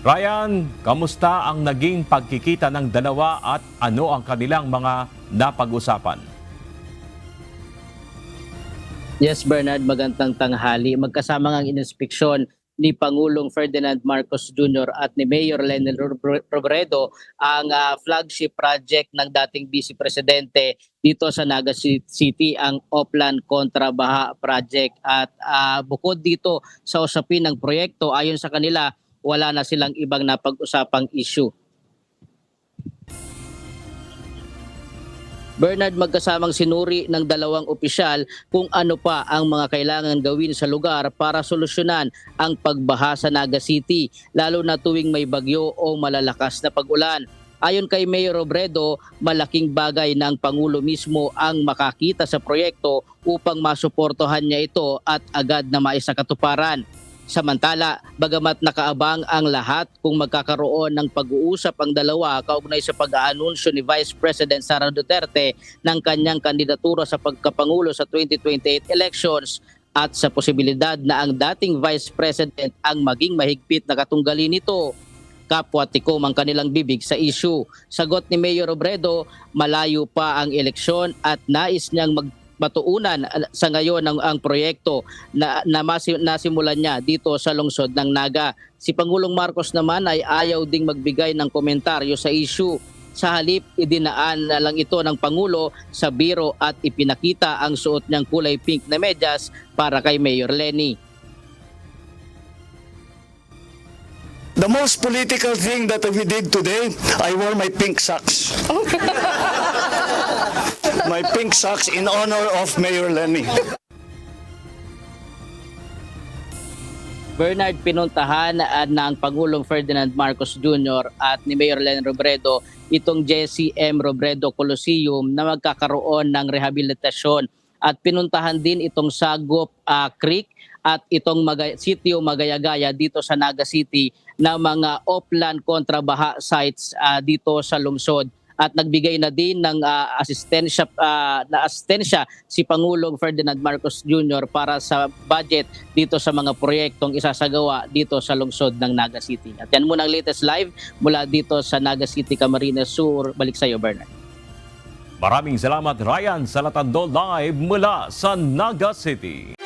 Ryan, kamusta ang naging pagkikita ng dalawa at ano ang kanilang mga napag-usapan? Yes, Bernard, magandang tanghali. Magkasama ang inspeksyon ni Pangulong Ferdinand Marcos Jr. at ni Mayor Leni Robredo ang flagship project ng dating Vice Presidente dito sa Naga City, ang Oplan Kontra Baha Project. At bukod dito sa usapin ng proyekto, ayon sa kanila, wala na silang ibang napag-usapang issue. Bernard, magkasamang sinuri ng dalawang opisyal kung ano pa ang mga kailangan gawin sa lugar para solusyonan ang pagbaha sa Naga City, lalo na tuwing may bagyo o malalakas na pag-ulan. Ayon kay Mayor Robredo, malaking bagay ng Pangulo mismo ang makakita sa proyekto upang masuportohan niya ito at agad na maisakatuparan. Samantala, bagamat nakaabang ang lahat kung magkakaroon ng pag-uusap ang dalawa kaugnay sa pag-aanunsyo ni Vice President Sara Duterte ng kanyang kandidatura sa pagkapangulo sa 2028 elections at sa posibilidad na ang dating Vice President ang maging mahigpit na katunggali nito, kapwa tikom ang kanilang bibig sa issue. Sagot ni Mayor Robredo, malayo pa ang eleksyon at nais niyang matuunan sa ngayon ang proyekto na nasimulan niya dito sa lungsod ng Naga. Si Pangulong Marcos naman ay ayaw ding magbigay ng komentaryo sa issue. Sa halip, idinaan na lang ito ng Pangulo sa biro at ipinakita ang suot niyang kulay pink na medyas para kay Mayor Leni. The most political thing that we did today, I wore my pink socks. My pink socks in honor of Mayor Leni. Bernard, pinuntahan ng Pangulong Ferdinand Marcos Jr. at ni Mayor Leni Robredo itong Jesse M. Robredo Coliseum na magkakaroon ng rehabilitasyon, at pinuntahan din itong Sagop Creek at itong sitio Magayagaya dito sa Naga City na mga Oplan Kontra Baha sites dito sa lungsod. At nagbigay na din ng asistensya si Pangulong Ferdinand Marcos Jr. para sa budget dito sa mga proyektong isasagawa dito sa lungsod ng Naga City. At yan muna ang latest live mula dito sa Naga City, Camarines Sur. Balik sa iyo, Bernard. Maraming salamat, Ryan Salatando, live mula sa Naga City.